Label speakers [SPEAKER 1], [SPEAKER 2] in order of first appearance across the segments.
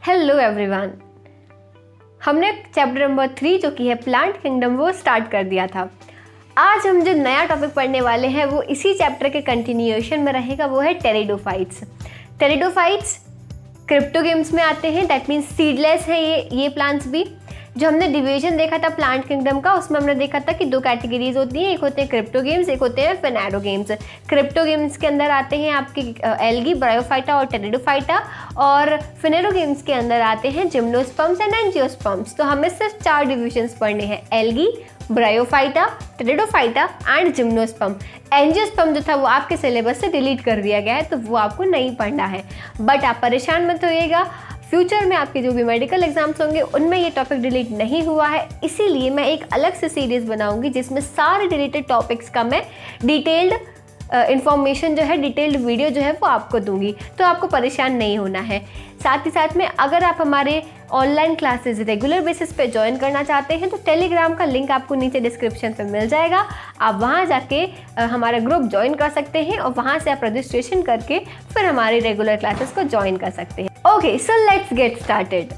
[SPEAKER 1] Hello everyone. हमने chapter number 3 जो कि है प्लांट किंगडम वो स्टार्ट कर दिया था। आज हम जो नया टॉपिक पढ़ने वाले हैं वो इसी चैप्टर के कंटिन्यूएशन में रहेगा, वो है टेरिडोफाइट्स। टेरिडोफाइट्स क्रिप्टोगेम्स में आते हैं, दैट मीन्स सीडलेस है ये प्लांट्स भी। जो हमने डिवीजन देखा था प्लांट किंगडम का, उसमें हमने देखा था कि दो कैटेगरीज होती हैं, एक होते हैं क्रिप्टो गेम्स, एक होते हैं फिनेरो गेम्स। क्रिप्टो गेम्स के अंदर आते हैं आपके एल्गी, ब्रायोफाइटा और टेरिडोफाइटा, और फिनेरो गेम्स के अंदर आते हैं जिम्नोस्पर्म्स एंड एंजियोस्पर्म्स। तो हमें सिर्फ 4 डिविजन्स पढ़ने हैं, algae, bryophyta, pteridophyta and gymnosperm. Angiosperm जो था वो आपके सिलेबस से डिलीट कर दिया गया है, तो वो आपको नहीं पढ़ना है। बट आप परेशान मत होइएगा, फ्यूचर में आपके जो भी मेडिकल एग्जाम्स होंगे उनमें ये टॉपिक डिलीट नहीं हुआ है, इसीलिए मैं एक अलग से सीरीज़ बनाऊंगी जिसमें सारे डिलीटेड टॉपिक्स का मैं डिटेल्ड इन्फॉर्मेशन जो है, डिटेल्ड वीडियो जो है वो आपको दूंगी, तो आपको परेशान नहीं होना है। साथ ही साथ में अगर आप हमारे ऑनलाइन क्लासेस रेगुलर बेसिस पे ज्वाइन करना चाहते हैं तो टेलीग्राम का लिंक आपको नीचे डिस्क्रिप्शन पे मिल जाएगा। आप वहां जाके हमारा ग्रुप ज्वाइन कर सकते हैं और वहां से आप रजिस्ट्रेशन करके फिर हमारे रेगुलर क्लासेस को ज्वाइन कर सकते हैं। Okay, so let's get started.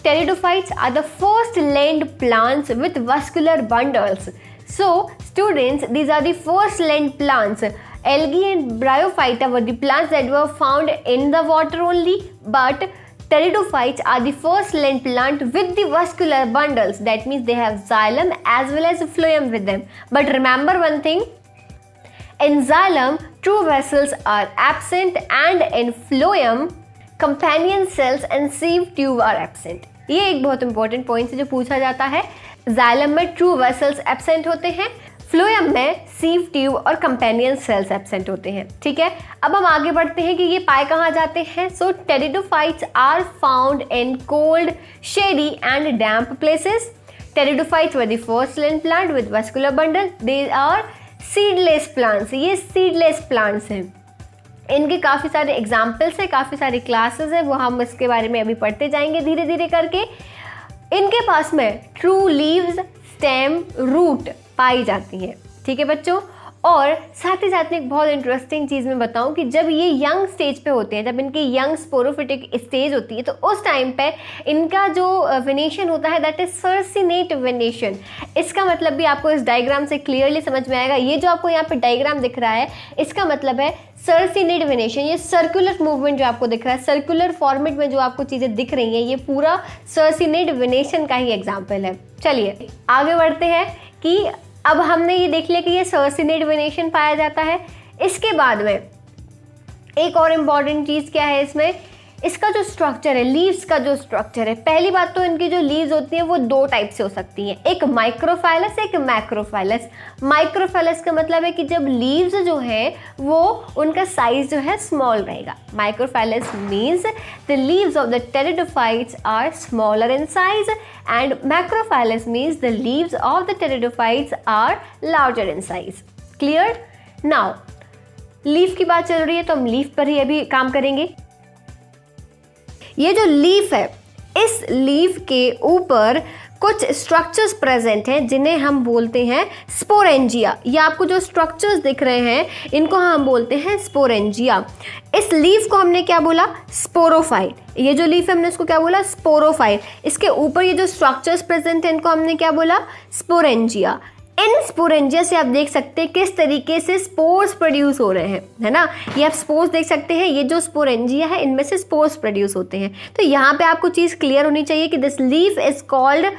[SPEAKER 1] Pteridophytes are the first land plants with vascular bundles. So, students, these are the first land plants. Algae and Bryophyta were the plants that were found in the water only, but Pteridophytes are the first land plant with the vascular bundles. That means they have xylem as well as phloem with them. But remember one thing, in xylem, true vessels are absent, and in phloem, companion cells and sieve tube are absent. ये एक बहुत important point है जो पूछा जाता है। Xylem में true vessels absent होते हैं, फ्लोएम में सीव ट्यूब और कंपेनियन सेल्स एब्सेंट होते हैं। ठीक है, अब हम आगे बढ़ते हैं कि ये पाए कहाँ जाते हैं। So pteridophytes are found in cold, shady and damp places. Pteridophytes were the first land plant with vascular bundle. They are seedless plants. ये सीडलेस प्लांट्स हैं। इनके काफ़ी सारे एग्जाम्पल्स हैं, काफ़ी सारी क्लासेस हैं, वो हम इसके बारे में अभी पढ़ते जाएंगे धीरे धीरे करके। इनके पास में ट्रू लीव्स, स्टेम, रूट पाई जाती हैं। ठीक है बच्चों, और साथ ही साथ में एक बहुत इंटरेस्टिंग चीज़ मैं बताऊं कि जब ये यंग स्टेज पे होते हैं, जब इनकी यंग स्पोरोफिटिक स्टेज होती है, तो उस टाइम पे इनका जो वेनेशन होता है दैट इज सर्सिनेट वेनेशन। इसका मतलब भी आपको इस डायग्राम से क्लियरली समझ में आएगा। ये जो आपको यहाँ पे डायग्राम दिख रहा है, इसका मतलब है सर्सिनेट वेनेशन। ये सर्कुलर मूवमेंट जो आपको दिख रहा है, सर्कुलर फॉर्मेट में जो आपको चीज़ें दिख रही हैं, ये पूरा सर्सिनेट वेनेशन का ही एग्जाम्पल है। चलिए आगे बढ़ते हैं कि अब हमने ये देख लिया कि ये सर्सिनेट वेनेशन पाया जाता है। इसके बाद में एक और इम्पॉर्टेंट चीज़ क्या है इसमें, इसका जो स्ट्रक्चर है, लीव्स का जो स्ट्रक्चर है। पहली बात तो इनकी जो लीव्स होती हैं वो 2 टाइप से हो सकती हैं, एक माइक्रोफाइलस, एक मैक्रोफाइलस। माइक्रोफाइलस का मतलब है कि जब लीव्स जो है वो उनका साइज जो है स्मॉल रहेगा। Microphyllous means the leaves of the pteridophytes are smaller in size, and macrophyllous means the leaves of the pteridophytes are larger in size. Clear? Now leaf की बात चल रही है तो हम लीफ पर ही अभी काम करेंगे। ये जो लीफ है, इस लीफ के ऊपर कुछ स्ट्रक्चर्स प्रेजेंट हैं जिन्हें हम बोलते हैं स्पोरेंजिया। ये आपको जो स्ट्रक्चर्स दिख रहे हैं इनको हम बोलते हैं स्पोरेंजिया। इस लीफ को हमने क्या बोला? स्पोरोफाइट। ये जो लीफ है हमने इसको क्या बोला? स्पोरोफाइट। इसके ऊपर ये जो स्ट्रक्चर्स प्रेजेंट हैं इनको हमने क्या बोला? स्पोरेंजिया। इन स्पोरेंजिया से आप देख सकते हैं किस तरीके से स्पोर्स प्रोड्यूस हो रहे हैं, है ना। ये आप स्पोर्स देख सकते हैं, ये जो स्पोरेंजिया है इनमें से स्पोर्स प्रोड्यूस होते हैं। तो यहाँ पे आपको चीज़ क्लियर होनी चाहिए कि this leaf is called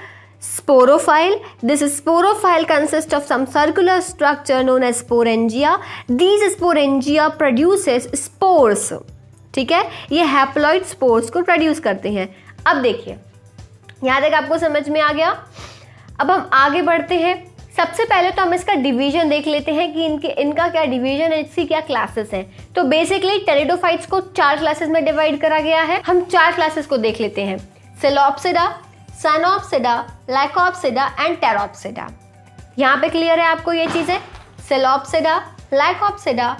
[SPEAKER 1] sporophyll. This sporophyll consists of some circular structure known as sporangia. These sporangia produces spores. ठीक है, ये हैप्लॉइड स्पोर्स को प्रोड्यूस करते हैं। अब देखिए यहाँ तक आपको समझ में आ गया। अब हम आगे बढ़ते हैं। सबसे पहले तो हम इसका डिवीजन देख लेते हैं कि इनका क्या डिवीजन है, इसकी क्या क्लासेस हैं। तो बेसिकली टेरिडोफाइट्स को 4 क्लासेस में डिवाइड करा गया है। हम 4 क्लासेस को देख लेते हैं, सेलोप्सिडा, साइनोप्सिडा, लाइकोप्सिडा एंड टेरोप्सिडा। यहाँ पे क्लियर है आपको ये चीज़ें? सेलोप्सिडा, लाइकोप्सिडा,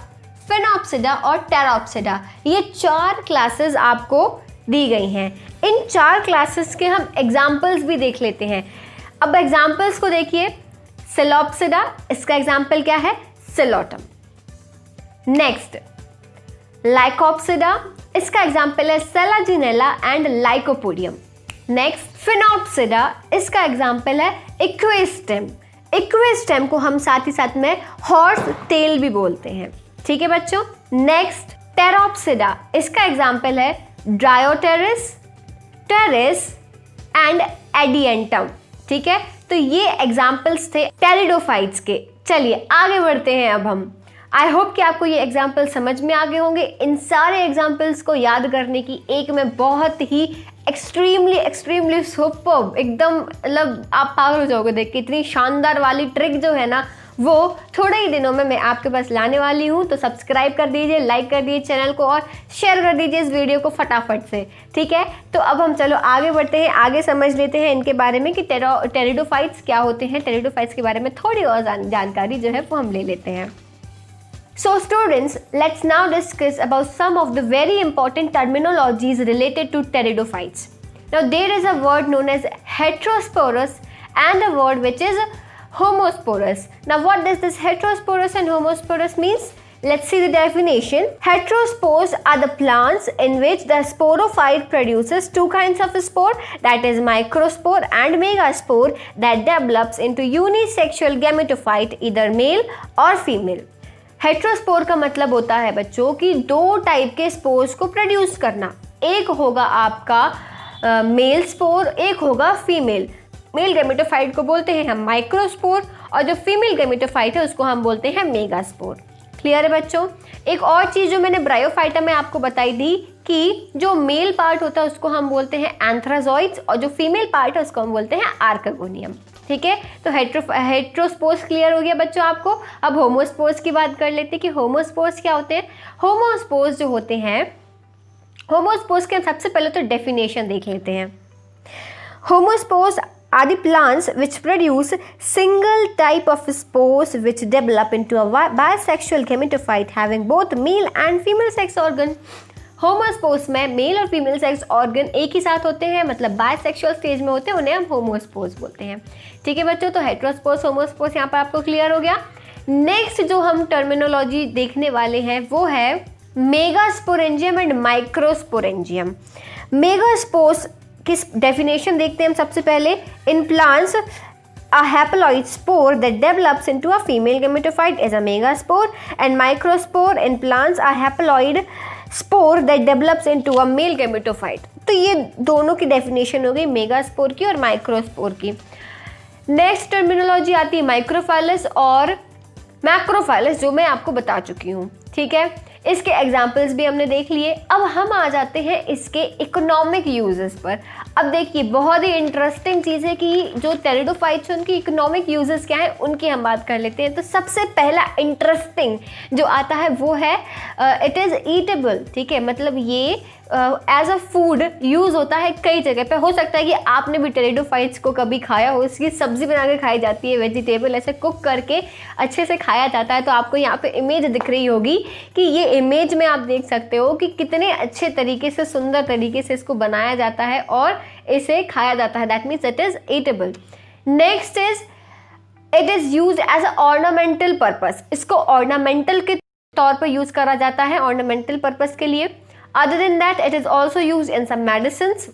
[SPEAKER 1] फिनोप्सिडा और टेरोप्सिडा, ये 4 क्लासेस आपको दी गई हैं। इन 4 क्लासेस के हम एग्जाम्पल्स भी देख लेते हैं। अब एग्जाम्पल्स को देखिए, सेलोप्सिडा, इसका एग्जाम्पल क्या है? सिलोटम। नेक्स्ट, लाइकोप्सिडा, इसका एग्जाम्पल है सेलाजिनेला एंड लाइकोपोडियम। नेक्स्ट, फिनोप्सिडा, इसका एग्जाम्पल है इक्वेस्टेम। इक्वेस्टेम को हम साथ ही साथ में हॉर्स टेल भी बोलते हैं। ठीक है बच्चों। नेक्स्ट, टेरोप्सिडा, इसका एग्जाम्पल है ड्रायोटेरिस, टेरिस एंड एडिएंटम। ठीक है, तो ये एग्जाम्पल्स थे टेरिडोफाइट्स के। चलिए आगे बढ़ते हैं अब हम। आई होप कि आपको ये एग्जाम्पल समझ में आ गए होंगे। इन सारे एग्जाम्पल्स को याद करने की एक मैं बहुत ही एक्सट्रीमली सुपर्ब, एकदम मतलब आप पागल हो जाओगे देख के, इतनी शानदार वाली ट्रिक जो है ना, वो थोड़े ही दिनों में मैं आपके पास लाने वाली हूँ। तो सब्सक्राइब कर दीजिए, लाइक कर दीजिए चैनल को और शेयर कर दीजिए इस वीडियो को फटाफट से। ठीक है, तो अब हम चलो आगे बढ़ते हैं, आगे समझ लेते हैं इनके बारे में कि टेरिडोफाइट्स क्या होते हैं। टेरिडोफाइट्स के बारे में थोड़ी और जानकारी जो है वो हम ले लेते हैं। So students, let's now discuss about some of the very important terminologies related to pteridophytes. Now there is a word known as heterosporous and a word which is homosporous. Now what does this heterosporous and homosporous means? Let's see the definition. Heterospores are the plants in which the sporophyte produces two kinds of spore, that is microspore and megaspore, that develops into unisexual gametophyte, either male or female. Heterospore का मतलब होता है बच्चों कि 2 type के spores को produce करना। एक होगा आपका मेल स्पोर, एक होगा फीमेल। मेल गैमेटोफाइट को बोलते हैं हम माइक्रोस्पोर और जो फीमेल गैमेटोफाइट है उसको हम बोलते हैं मेगास्पोर। क्लियर है बच्चों। एक और चीज़ जो मैंने ब्रायोफाइटा में आपको बताई थी कि जो मेल पार्ट होता है उसको हम बोलते हैं एंथ्राजोइड्स और जो फीमेल पार्ट है उसको हम बोलते हैं आर्कागोनियम। ठीक है, तो हेट्रोस्पोर्स क्लियर हो गया बच्चों आपको। अब होमोस्पोर्स की बात कर लेते हैं कि होमोस्पोर्स क्या होते हैं। होमोस्पोर्स जो होते हैं, होमोस्पोर्स के सबसे पहले तो डेफिनेशन देख लेते हैं। Homospores are the plants which produce single type of spores which develop into a bisexual gametophyte having both male and female sex organ. Homospores में मेल और फीमेल सेक्स ऑर्गन एक ही साथ होते हैं, मतलब बायसेक्सुअल स्टेज में होते हैं, उन्हें हम होमोस्पोर्स बोलते हैं। ठीक है बच्चों, तो हेट्रोस्पोर्स होमोस्पोर्स यहाँ पर आपको क्लियर हो गया। नेक्स्ट जो हम टर्मिनोलॉजी देखने वाले हैं वो है मेगास्पोरेंजियम एंड माइक्रोस्पोरेंजियम। मेगास्पोर्स की डेफिनेशन देखते हैं हम सबसे पहले। In plants a haploid spore that develops into a female gametophyte is a megaspore, and microspore in plants a haploid spore that develops into a male gametophyte. तो ये दोनों की डेफिनेशन हो गई, मेगास्पोर की और माइक्रोस्पोर की। नेक्स्ट टर्मिनोलॉजी आती है माइक्रोफाइलस और मैक्रोफाइलस, जो मैं आपको बता चुकी हूँ। ठीक है, इसके एग्जाम्पल्स भी हमने देख लिए। अब हम आ जाते हैं इसके इकोनॉमिक यूजेस पर। अब देखिए बहुत ही इंटरेस्टिंग चीज़ है कि जो टेरिडोफाइट्स हैं उनकी इकोनॉमिक यूजेस क्या है, उनकी हम बात कर लेते हैं। तो सबसे पहला इंटरेस्टिंग जो आता है वो है इट इज़ ईटेबल। ठीक है, मतलब ये एज अ फूड यूज़ होता है कई जगह पे। हो सकता है कि आपने भी टेरिडोफाइट्स को कभी खाया हो, इसकी सब्जी बना के खाई जाती है, वेजिटेबल ऐसे कुक करके अच्छे से खाया जाता है। तो आपको यहाँ पे इमेज दिख रही होगी कि ये इमेज में आप देख सकते हो कि कितने अच्छे तरीके से, सुंदर तरीके से इसको बनाया जाता है और इसे खाया जाता है। That means it is eatable. Next is it is use as a ornamental purpose. इसको ऑर्नामेंटल के तौर पर यूज़ करा जाता है, ऑर्नामेंटल पर्पस के लिए। Other than that, it is also used in some medicines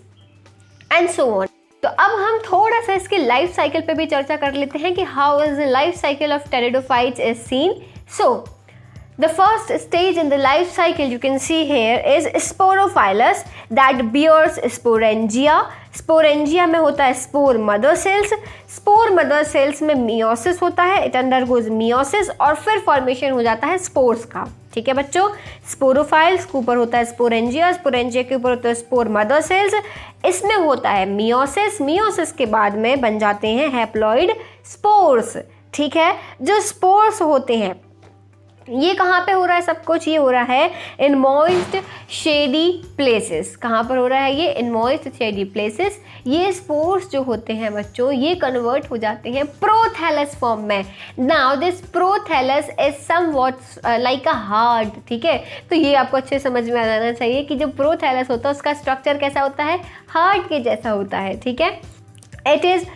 [SPEAKER 1] and so on. तो अब हम थोड़ा सा इसके लाइफ साइकिल पे भी चर्चा कर लेते हैं कि how is the life cycle of pteridophytes is seen. So, the first stage in the life cycle you can see here is sporophilus that bears sporangia. Sporangia में होता है spore mother cells. Spore mother cells में meiosis होता है, it undergoes meiosis और फिर formation हो जाता है spores का। ठीक है बच्चों, स्पोरोफाइल्स के ऊपर होता है स्पोरेंजिया, स्पोरेंजिया के ऊपर होता है स्पोर मदर सेल्स, इसमें होता है मियोसिस, मियोसिस के बाद में बन जाते हैं हैप्लॉइड स्पोर्स। ठीक है, जो स्पोर्स होते हैं ये कहाँ पे हो रहा है सब कुछ? ये हो रहा है इन मॉइस्ट शेडी प्लेसेस। कहाँ पर हो रहा है ये? In moist shady places. ये स्पोर्स जो होते हैं बच्चों, ये कन्वर्ट हो जाते हैं प्रोथैलस फॉर्म में। Now this prothallus is somewhat like a heart, ठीक है। तो ये आपको अच्छे समझ में आ जाना चाहिए कि जो प्रोथैलस होता है उसका स्ट्रक्चर कैसा होता है? हार्ट के जैसा होता है, ठीक है। It is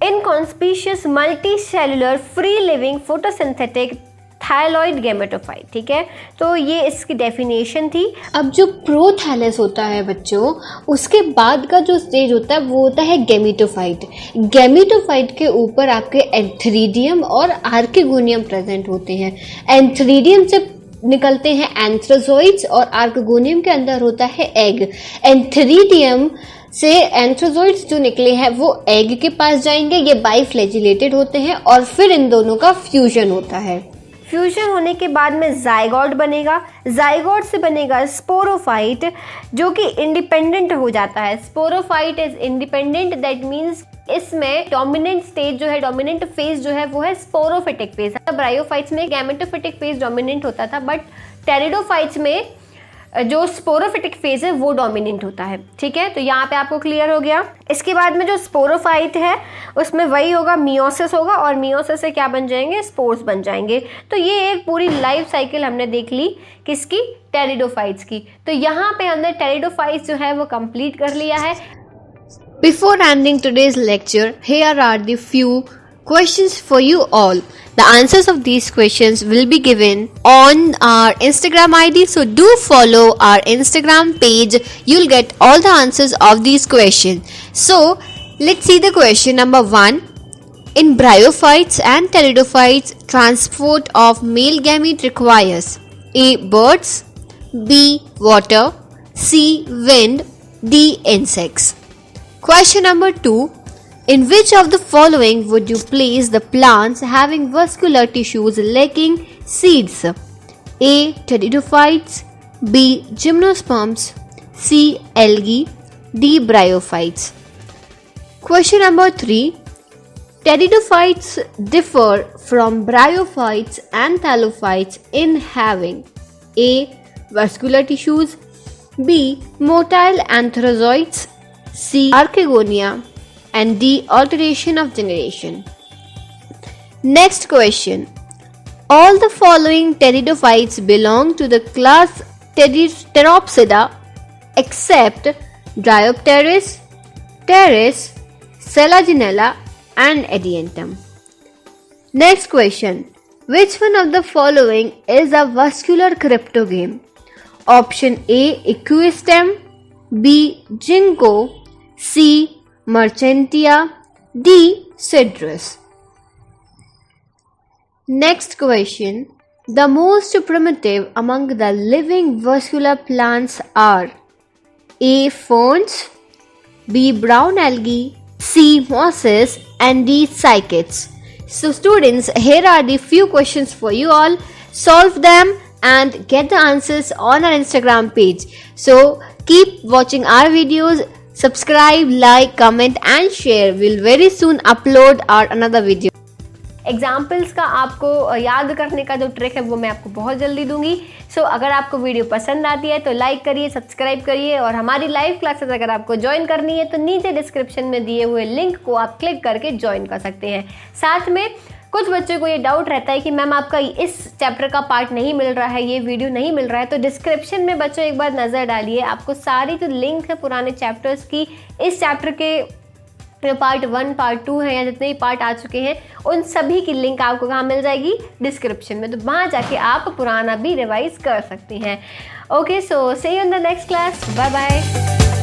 [SPEAKER 1] inconspicuous multicellular free living photosynthetic thalloid gametophyte, ठीक है। तो ये इसकी डेफिनेशन थी। अब जो प्रोथैलस होता है बच्चों, उसके बाद का जो स्टेज होता है वो होता है गैमेटोफाइट। गैमेटोफाइट के ऊपर आपके एंथ्रीडियम और आर्किगोनियम प्रेजेंट होते हैं। एंथ्रीडियम से निकलते हैं एंथ्रोजोइड्स और आर्किगोनियम के अंदर होता है एग। एंथ्रीडियम से एंथ्रोजोइड्स जो निकले हैं वो एग के पास जाएंगे, ये बाइफ्लैजिलेटेड होते हैं और फिर इन दोनों का फ्यूजन होता है। फ्यूजन होने के बाद में जाइगोट बनेगा। जाइगोट से बनेगा स्पोरोफाइट, जो कि इंडिपेंडेंट हो जाता है। Sporophyte is independent, that means इसमें डोमिनेंट स्टेज जो है, डोमिनेंट फेज जो है वो है स्पोरोफिटिक फेज। ब्रायोफाइट्स में गैमेटोफिटिक फेज डोमिनेंट होता था, बट टेरिडोफाइट्स में जो स्पोरोफिटिक फेज है वो डोमिनेंट होता है, ठीक है। तो यहाँ पे आपको क्लियर हो गया। इसके बाद में जो स्पोरोफाइट है उसमें वही होगा, मियोसिस होगा, और मियोसिस से क्या बन जाएंगे? स्पोर्स बन जाएंगे। तो ये एक पूरी लाइफ साइकिल हमने देख ली किसकी? टेरिडोफाइट्स की। तो यहाँ पे हमने टेरिडोफाइट्स जो है वो कंप्लीट कर लिया है। Before ending today's lecture, here are the few questions for you all. The answers of these questions will be given on our Instagram ID, so do follow our Instagram page. You'll get all the answers of these questions. So let's see the question number 1. In bryophytes and pteridophytes, transport of male gamete requires A. birds, B. water, C. wind, D. insects. Question number 2. In which of the following would you place the plants having vascular tissues lacking seeds? A. Pteridophytes, B. gymnosperms, C. algae, D. bryophytes. Question number 3. Pteridophytes differ from bryophytes and thallophytes in having A. vascular tissues, B. motile anthrozoids, C. archegonia, and D. alteration of generation. Next question. All the following pteridophytes belong to the class Pteropsida except Dryopteris, Pteris, Selaginella, and Adiantum. Next question. Which one of the following is a vascular cryptogame? Option A. Equistem, B. Ginkgo, C. Marchantia, D. Cedrus. Next question. The most primitive among the living vascular plants are A. ferns, B. brown algae, C. mosses, and D. cycads. So students, here are the few questions for you all. Solve them and get the answers on our Instagram page. So keep watching our videos. Subscribe, like, comment and share. We'll very soon upload our another video. Examples का आपको याद करने का जो trick है वो मैं आपको बहुत जल्दी दूंगी। सो अगर आपको वीडियो पसंद आती है तो लाइक करिए, सब्सक्राइब करिए, और हमारी लाइव क्लासेस अगर आपको ज्वाइन करनी है तो नीचे डिस्क्रिप्शन में दिए हुए लिंक को आप क्लिक करके ज्वाइन कर सकते हैं। साथ में कुछ बच्चों को ये डाउट रहता है कि मैम आपका इस चैप्टर का पार्ट नहीं मिल रहा है, ये वीडियो नहीं मिल रहा है, तो डिस्क्रिप्शन में बच्चों एक बार नज़र डालिए। आपको सारी जो लिंक है पुराने चैप्टर्स की, इस चैप्टर के पार्ट 1, पार्ट 2 है या जितने भी पार्ट आ चुके हैं उन सभी की लिंक आपको कहाँ मिल जाएगी? डिस्क्रिप्शन में। तो वहाँ जाके आप पुराना भी रिवाइज कर सकते हैं। Okay, so see you in the next class. Bye bye.